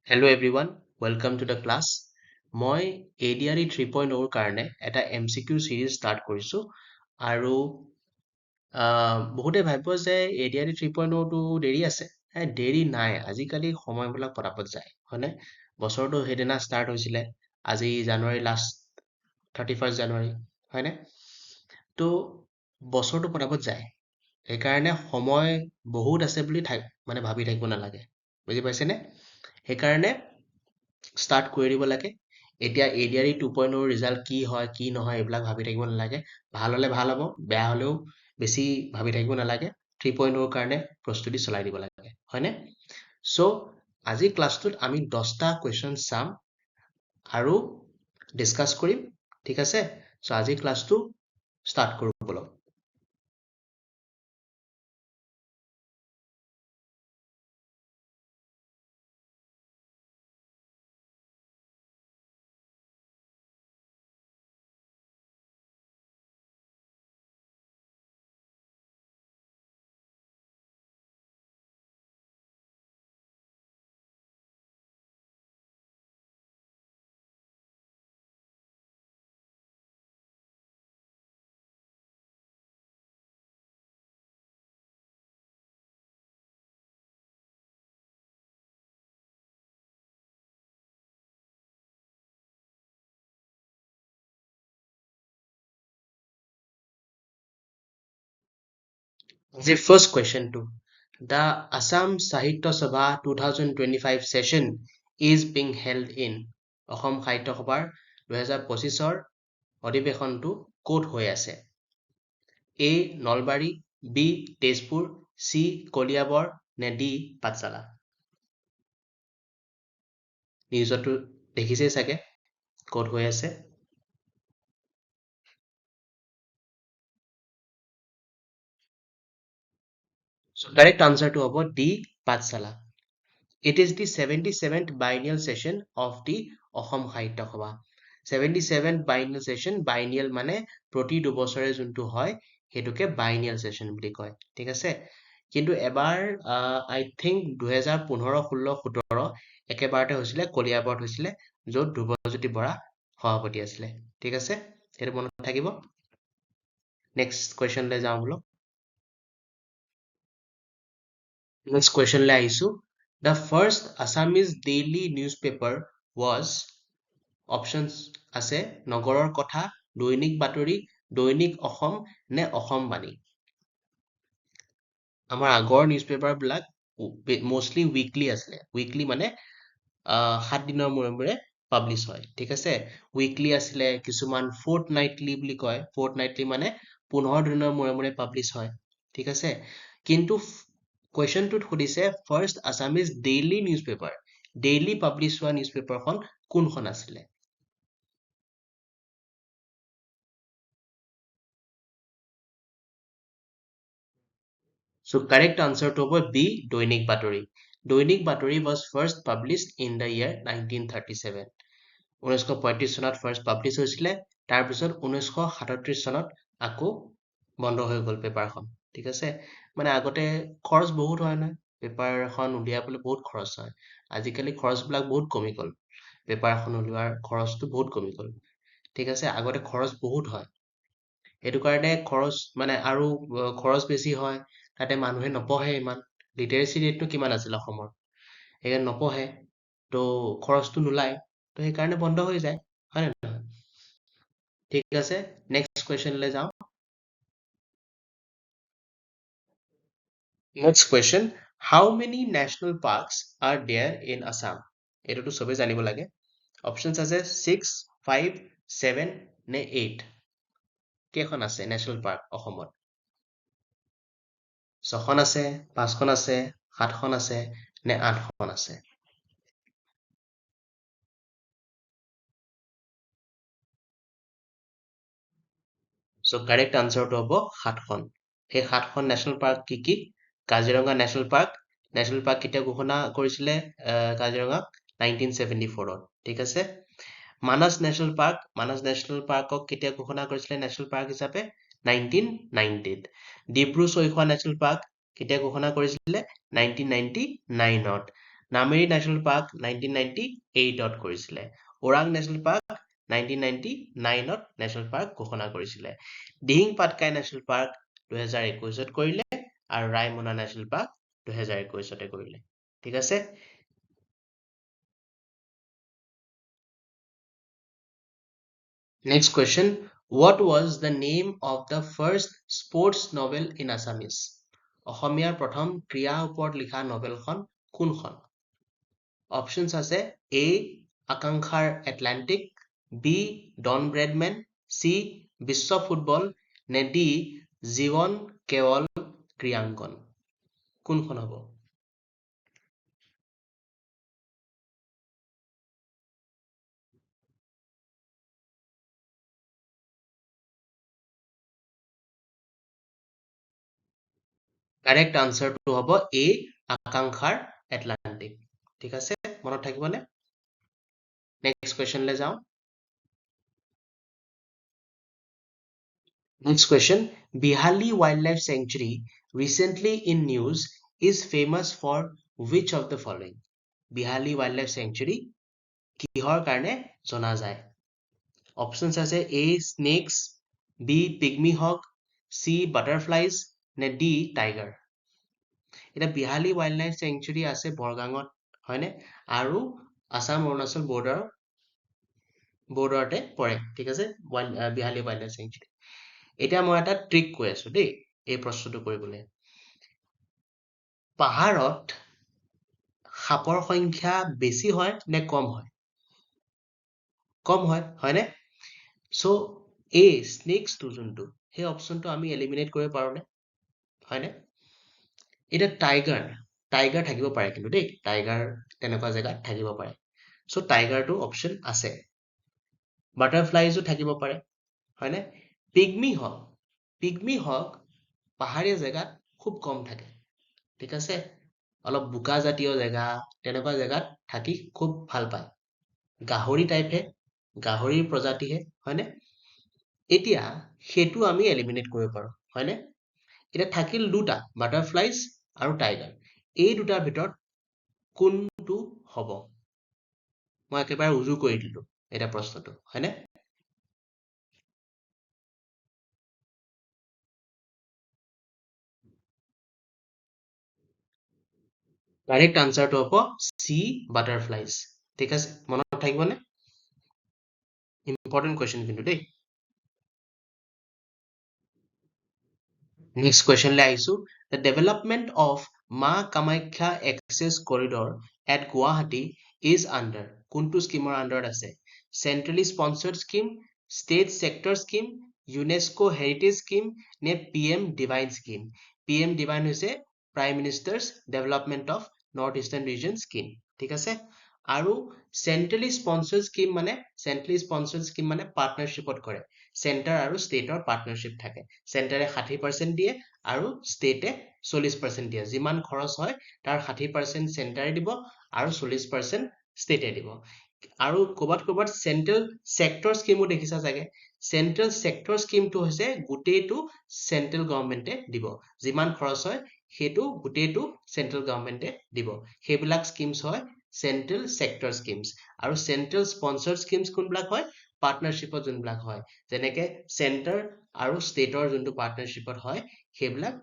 Hello everyone, welcome to the class. মই ADRE 3.0 ৰ কাৰণে এটা MCQ series start কৰিছো আৰু বহুতে ভাবিব যে ADRE 3.0 টো দেৰি আছে। দেৰি নাই, আজিকালি সময়বিলাক পটাপট যায়, হয়নে? বছৰটো সেইদিনা start হৈছিলে, আজি জানুৱাৰী লাষ্ট 31st জানুৱাৰী, হয়নে? তো বছৰটো পটাপট যায়, সেইকাৰণে সময় বহুত আছে বুলি মানে ভাবি থাকিব নালাগে, বুজি পাইছেনে? সেইকাৰণে ষ্টাৰ্ট কৰি দিব লাগে। এতিয়া ADRE 2.0 ৰিজাল্ট কি হয় কি নহয় এইবিলাক ভাবি থাকিব নালাগে। ভাল হলে ভাল হ'ব, বেয়া হলেও বেছি ভাবি থাকিব নালাগে। 3.0 ৰ কাৰণে প্ৰস্তুতি চলাই দিব লাগে, হয়নে? চ' আজি ক্লাছটোত আমি 10টা কুৱেশ্যন চাম আৰু ডিছকাছ কৰিম, ঠিক আছে? চ' আজি ক্লাছটো ষ্টাৰ্ট কৰোঁ বলক। The first question to the Assam Sahitya Sabha 2025 session is being held in Assam সাহিত্য সভাৰ 2025ৰ অধিৱেশনটো ক'ত হৈ আছে? A. Nalbari, B. Tezpur, C. Kaliabor নে D. পাঠশালা? নিউজতো দেখিছেই চাগে ক'ত হৈ আছে। So correct answer to হ'ব D. Pathsala. It is the 77th biennial session of the Assam সাহিত্য সভা. 77th biennial session, biennial মানে প্ৰতি দুবছৰে যোনটো হয় সেইটোকে biennial session বুলি কয়, ঠিক আছে? কিন্তু এবাৰ I think 2015, 16, 17 একেবাৰতে হৈছিলে, কলিয়াবৰত হৈছিলে, য'ত ধ্ৰুৱজ্যোতি বৰা সভাপতি আছিলে, ঠিক আছে? সেইটো মনত থাকিব। নেক্সট কুৱেশ্যনলৈ যাওঁ বোলো। Next question লৈ আহিছো. The first Assamese daily newspaper was options আছে নগৰৰ কথা, দৈনিক বাতৰি, দৈনিক অসম নে অসমবাণী? আমাৰ আগৰ নিউজপেপাৰ বিলাক mostly weekly আছিলে, weekly মানে 7 দিনৰ মূৰে মূৰে পাব্লিছ হয়, ঠিক আছে? weekly আছিলে, কিছুমান fortnightly বুলি কয়, fortnightly মানে 15 দিনৰ মূৰে মূৰে পাব্লিছ হয়, ঠিক আছে? কিন্তু কুৱেশ্যনটোত সুধিছে first Assamese daily newspaper, daily publish হোৱা নিউজপেপাৰখন কোনখন আছিলে? So correct answer to হ'ব B. দৈনিক বাতৰি. দৈনিক বাতৰি was first published in the year 1937. 1935 চনত ফাৰ্ষ্ট পাব্লিছ হৈছিলে, তাৰপিছত 1937 চনত আকৌ বন্ধ হৈ গ'ল পেপাৰখন, ঠিক আছে? মানে আগতে খৰচ বহুত হয় নহয়, পেপাৰ এখন উলিয়াবলৈ বহুত খৰচ হয়। আজিকালি খৰচবিলাক বহুত কমি গ'ল, পেপাৰ এখন উলিওৱাৰ খৰচটো বহুত কমি গ'ল, ঠিক আছে? আগতে খৰচ বহুত হয়, সেইটো কাৰণে খৰচ মানে আৰু খৰচ বেছি হয়, তাতে মানুহে নপঢ়ে ইমান, লিটাৰেচি ৰেটটো কিমান আছিল অসমৰ, সেইকাৰণে নপঢ়ে, তো খৰচটো নোলায়, তো সেইকাৰণে বন্ধ হৈ যায়, হয় নে নহয়? ঠিক আছে, নেক্সট কুৱেশ্যনলৈ যাওঁ। Next question, how many national parks are there in Assam? এইটোতো চবেই জানিব লাগে। অপশ্যনছ আছে 6, 5, 7 নে 8। কেইখন আছে নেশ্যনেল পাৰ্ক অসমত? 6খন আছে, 5খন আছে, 7খন আছে নে 8খন আছে? চ' কাৰেক্ট আনচাৰটো হ'ব 7খন। সেই 7খন নেশ্যনেল পাৰ্ক কি কি? কাজিৰঙা নেশ্যনেল পাৰ্ক কেতিয়া ঘোষণা কৰিছিলে কাজিৰঙাক? 1974ত, ঠিক আছে? মানস নেশ্যনেল পাৰ্কক কেতিয়া ঘোষণা কৰিছিলে নেশ্যনেল পাৰ্ক হিচাপে? 1990ত। ডিব্ৰু চৈখোৱা নেশ্যনেল পাৰ্ক কেতিয়া ঘোষণা কৰিছিলে? 1999ত। নামেৰি নেশ্যনেল পাৰ্ক 1998ত কৰিছিলে। ওৰাং নেশ্যনেল পাৰ্ক 1999ত নেশ্যনেল পাৰ্ক ঘোষণা কৰিছিলে। দিহিং পাটকাই নেশ্যনেল পাৰ্ক 2021ত কৰিলে আৰু ৰায়মনা নেশ্যনেল পাৰ্ক 2021তে কৰিলে। ঠিক আছে। Next question. What was the name of the first sports novel in Assamese? অসমীয়াৰ প্ৰথম ক্ৰীড়াৰ ওপৰত লিখা নভেলখন কোনখন? Options আছে A. আকাংক্ষাৰ Atlantic, B. Don Bradman, C. বিশ্ব ফুটবল, নে D. জীৱন কেৱল ক্ৰীড়াংকন? কোনখন হ'ব? কাৰেক্ট আনসাৰটো হ'ব A. আকাংক্ষাৰ এটলান্টিক। ঠিক আছে, মনত থাকিবনে? নেক্সট কুৱেশ্যনলৈ যাওঁ। Next question. Bihali Wildlife Sanctuary, recently in news, is famous for which of the following? Bihali Wildlife Sanctuary কিহৰ কাৰণে জনা যায়? Options আছে A. Snakes, B. Pygmy hawk, C. Butterflies, নে D. Tiger? এতিয়া বিহালী ৱাইল্ড লাইফ চেংচুৰী আছে বৰগাঙত, হয়নে? আৰু আসাম অৰুণাচল বৰ্ডাৰতে পৰে। ঠিক আছে, বিহালী ৱাইল্ড লাইফ চেংচুৰী। এতিয়া মই এটা ট্ৰিক কৈ আছো দেই এই প্ৰশ্নটো কৰিবলৈ। পাহাৰত সাপৰ সংখ্যা বেছি হয় নে কম হয়? কম হয়, হয়নে? চ' এই স্নেকছটো যোনটো সেই অপশ্যনটো আমি এলিমিনেট কৰিব পাৰোনে? হয়নে? এতিয়া টাইগাৰ থাকিব পাৰে কিন্তু দেই, টাইগাৰ তেনেকুৱা জেগাত থাকিব পাৰে। চ' টাইগাৰটো অপশ্যন আছে। বাটাৰফ্লাইজো থাকিব পাৰে, হয়নে? পিগমি হক পাহাৰীয়া জেগাত খুব কম থাকে। ঠিক আছে, অলপ বোকা জাতীয় জেগা তেনেকুৱা জেগাত থাকি খুব ভাল পায়। গাহৰি টাইপহে, গাহৰিৰ প্ৰজাতিহে, হয়নে? এতিয়া সেইটো আমি এলিমিনেট কৰিব পাৰো, হয়নে? এতিয়া থাকিল দুটা, বাটাৰফ্লাইজ আৰু টাইগাৰ। এই দুটাৰ ভিতৰত কোনটো হ'ব? মই একেবাৰে উজু কৰি দিলো এটা প্ৰশ্নটো, হয়নে? কাৰেক্ট আনসাৰটো হ'ব C. বাটাৰফ্লাইজ। ঠিক আছে, মনত থাকিবনে? ইম্পৰ্টেণ্ট কুৱেশ্যন কিন্তু দেই। Next question লৈ আহিছো। The development of Ma Kamakhya Access Corridor at Guwahati is under কোনটো স্কিমৰ আণ্ডাৰত আছে? Centrally sponsored scheme, state sector scheme, UNESCO heritage scheme, নে PM Divine scheme? PM Divine হৈছে Prime Minister's Development of North Eastern Region scheme। ঠিক আছে, আৰু চেন্ট্ৰেলি sponsored scheme মানে পাৰ্টনাৰশ্বিপত কৰে। চেণ্টাৰ আৰু ষ্টেটৰ পাৰ্টনাৰশ্বিপ থাকে। চেণ্টাৰে 60% দিয়ে আৰু ষ্টেটে 40% দিয়ে। যিমান খৰচ হয় তাৰ 60% চেণ্টাৰে দিব আৰু 40% ষ্টেটে দিব। আৰু ক'ৰবাত চেন্ট্ৰেল চেক্টৰ স্কিমো দেখিছা চাগে। চেন্ট্ৰেল চেক্টৰ স্কিমটো হৈছে গোটেইটো চেন্ট্ৰেল গভৰ্ণমেণ্টে দিব। যিমান খৰচ হয় সেইটো গোটেইটো চেন্ট্ৰেল গভৰ্ণমেণ্টে দিব। সেইবিলাক স্কিমছ হয় চেন্ট্ৰেল চেক্টৰ স্কিমছ। আৰু চেন্ট্ৰেল স্পন্সৰ্ড স্কিমছ কোনবিলাক হয়? পাৰ্টনাৰশ্বিপত যোনবিলাক হয়, যেনেকে চেণ্টাৰ আৰু ষ্টেটৰ যোনটো পাৰ্টনাৰশ্বিপত হয় সেইবিলাক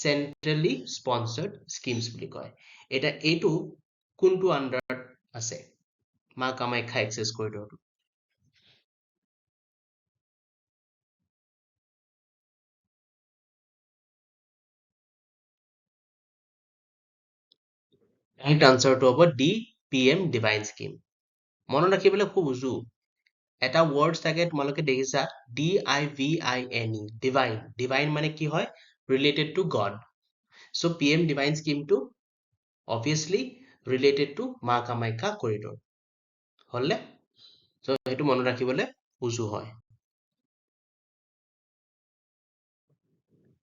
চেন্ট্ৰেলি স্পন্সৰ্ড স্কিমছ বুলি কয়। এতিয়া এইটো কোনটো আণ্ডাৰত আছে? মা কামাখ্যা এক্সেছ কৰিডৰটো। ৰাইট আনসাৰটো হ'ব D. PM divine scheme. মনত ৰাখিবলৈ খুব উজু। এটা ৱৰ্ডছ থাকে তোমালোকে দেখিছা, DIVINE, ডিভাইন মানে কি হয়? Related to god. So' PM divine স্কিমটো অবভিয়াছলি ৰিলেটেড টু মা কামাখ্যা কৰিডৰ। হ'লনে? চ' সেইটো মনত ৰাখিবলৈ উজু হয়।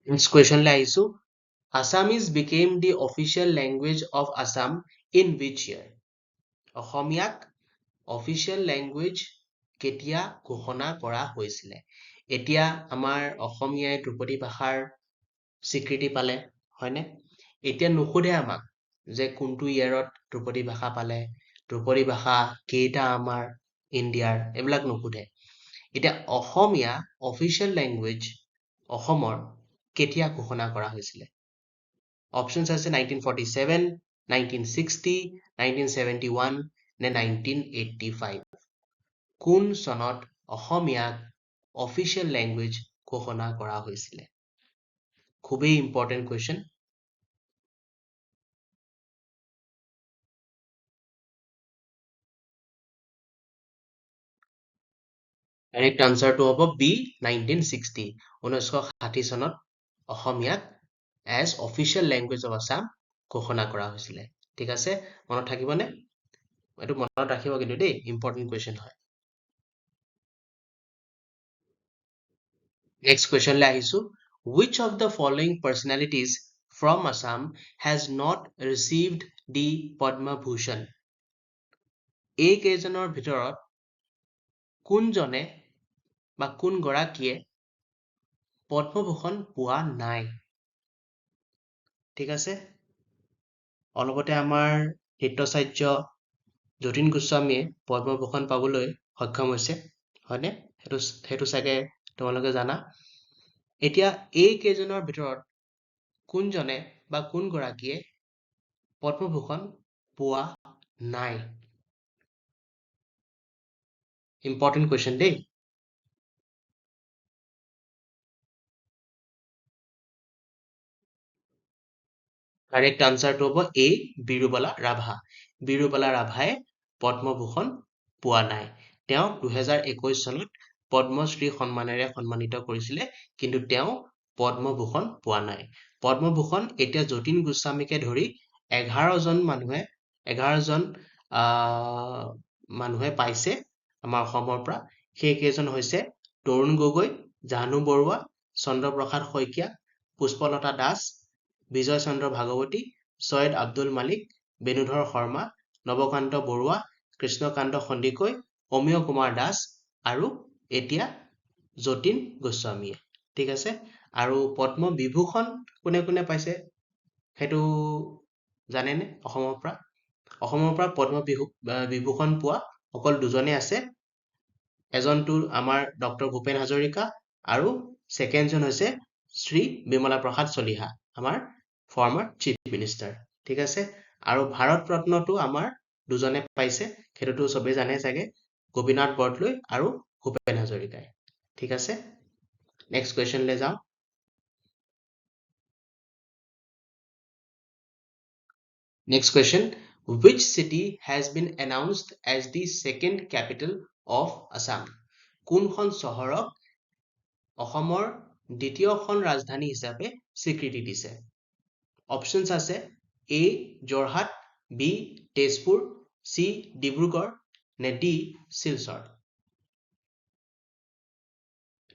নেক্সট কুৱেশ্যনলৈ আহিছো। Assamese became the official language of Assam in which year? অসমীয়াক অফিচিয়েল লেংগুৱেজ কেতিয়া ঘোষণা কৰা হৈছিলে? এতিয়া আমাৰ অসমীয়াই ধ্ৰুপদী ভাষাৰ স্বীকৃতি পালে, হয়নে? এতিয়া নুসুধে আমাক যে কোনটো ইয়াৰত ধ্ৰুপদী ভাষা পালে, ধ্ৰুপদী ভাষা কেইটা আমাৰ ইণ্ডিয়াৰ, এইবিলাক নুসুধে। এতিয়া অসমীয়া অফিচিয়েল লেংগুৱেজ অসমৰ কেতিয়া ঘোষণা কৰা হৈছিলে? অপশ্যনছ আছে 1947, 1960, 1971 নে 1985। কোন চনত অসমীয়াক অফিচিয়েল লেংগুৱেজ ঘোষণা কৰা হৈছিলে? খুবেই ইম্পৰ্টেণ্ট কুৱেশ্যন। কাৰেক্ট আনচাৰটো হ'ব বি 1960। 1960 চনত অসমীয়াক as official language of Assam ঘোষণা কৰা হৈছিলে। ঠিক আছে, মনত থাকিবনে? এইটো মনত ৰাখিব কিন্তু দেই, ইম্পৰ্টেণ্ট কুৱেশ্যন হয়। নেক্সট কুৱেশ্যনলৈ আহিছো। Which of the following personalities from Assam has not received the Padma Bhushan? এইকেইজনৰ ভিতৰত কোনজনে বা কোন গৰাকীয়ে পদ্মভূষণ পোৱা নাই? ঠিক আছে, অলপতে আমাৰ নৃত্যাচাৰ্য যতীন গোস্বামীয়ে পদ্মভূষণ পাবলৈ সক্ষম হৈছে, হয়নে? সেইটো চাগে তোমালোকে জানা। এতিয়া এইকেইজনৰ ভিতৰত কোনজনে বা কোন গৰাকীয়ে পদ্মভূষণ পোৱা নাই? ইম্পৰ্টেণ্ট কুৱেশ্যন দেই। কাৰেক্ট আনচাৰটো হ'ব এ বিৰুবালা ৰাভা। বিৰুবালা ৰাভাই পদ্মভূষণ পোৱা নাই। তেওঁ 2021 চনত পদ্মশ্ৰী সন্মানেৰে সন্মানিত কৰিছিলে, কিন্তু তেওঁ পদ্মভূষণ পোৱা নাই। পদ্মভূষণ এতিয়া যতীন গোস্বামীকে ধৰি 11জন মানুহে পাইছে আমাৰ অসমৰ পৰা। সেইকেইজন হৈছে তৰুণ গগৈ, জাহ্নু বৰুৱা, চন্দ্ৰপ্ৰসাদ শইকীয়া, পুষ্পলতা দাস, বিজয় চন্দ্ৰ ভাগৱতী, ছৈয়দ আব্দুল মালিক, বেণুধৰ শৰ্মা, নৱকান্ত বৰুৱা, কৃষ্ণকান্ত সন্দিকৈ, অমীয় কুমাৰ দাস আৰু এতিয়া যতীন গোস্বামীয়ে। ঠিক আছে, আৰু পদ্ম বিভূষণ কোনে কোনে পাইছে সেইটো জানেনে? অসমৰ পৰা পদ্ম বিভূষণ পোৱা অকল দুজনে আছে। এজনটো আমাৰ ডক্টৰ ভূপেন হাজৰিকা আৰু ছেকেণ্ডজন হৈছে শ্ৰী বিমলা প্ৰসাদ চলিহা, আমাৰ ফৰ্মাৰ চিফ মিনিষ্টাৰ। ঠিক আছে, আৰু ভাৰত ৰত্নটো আমাৰ দুজনে পাইছে, সেইটোতো চবেই জানে চাগে, গোপীনাথ বৰদলৈ আৰু ভূপেন হাজৰিকাই। ঠিক আছে, নেক্সট কুৱেশ্যনলৈ যাওঁ। Next question. Which city has been announced as the second capital of Assam? কোনখন চহৰক অসমৰ দ্বিতীয়খন ৰাজধানী হিচাপে স্বীকৃতি দিছে? অপশ্যনছ আছে এ যোৰহাট, বি তেজপুৰ, চি ডিব্ৰুগড় নে ডি শিলচৰ।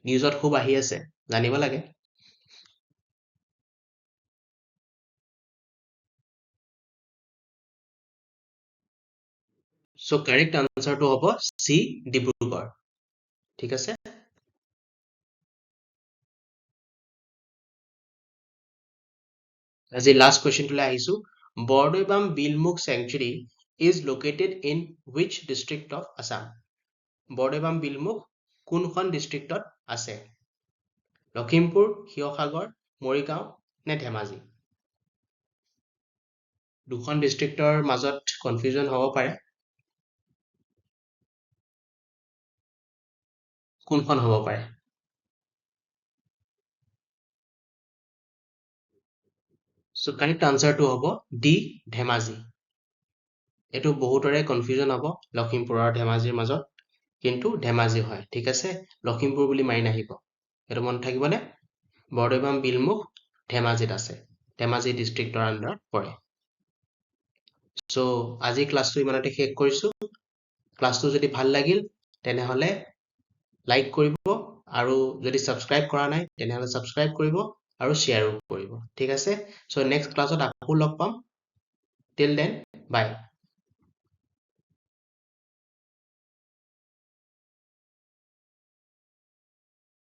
নিউজত খুব আহি আছে, জানিব লাগে। So correct answer to হ'ব C ডিব্ৰুগড়। ঠিক আছে, আজি লাষ্ট কুৱেশ্যনটোলৈ আহিছো। Bordoibam Bilmukh sanctuary is located in which district of Assam? Bordoibam Bilmukh কোনখন ডিষ্ট্ৰিক্টত আছে? লখিমপুৰ, শিৱসাগৰ, মৰিগাঁও নে ধেমাজি? দুখন ডিষ্ট্ৰিক্টৰ মাজত কনফিউজন হ'ব পাৰে, কোনখন হ'ব পাৰে? So correct answer টো হ'ব ডি ধেমাজি। এইটো বহুতৰে কনফিউজন হ'ব লখিমপুৰ আৰু ধেমাজিৰ মাজত, কিন্তু ধেমাজি হয়। ঠিক আছে, লখিমপুৰ বুলি মাৰি নাহিব, এইটো মনত থাকিবনে? বৰদৈবাম বিলমুখ ধেমাজিত আছে, ধেমাজি ডিষ্ট্ৰিক্টৰ আণ্ডাৰত পৰে। চ' আজি ক্লাছটো ইমানতে শেষ কৰিছো। ক্লাছটো যদি ভাল লাগিল তেনেহ'লে লাইক কৰিব, আৰু যদি ছাবস্ক্ৰাইব কৰা নাই তেনেহ'লে ছাবস্ক্ৰাইব কৰিব আৰু শ্বেয়াৰো কৰিব। ঠিক আছে, চ' নেক্সট ক্লাছত আকৌ লগ পাম। টিল দেন বাই।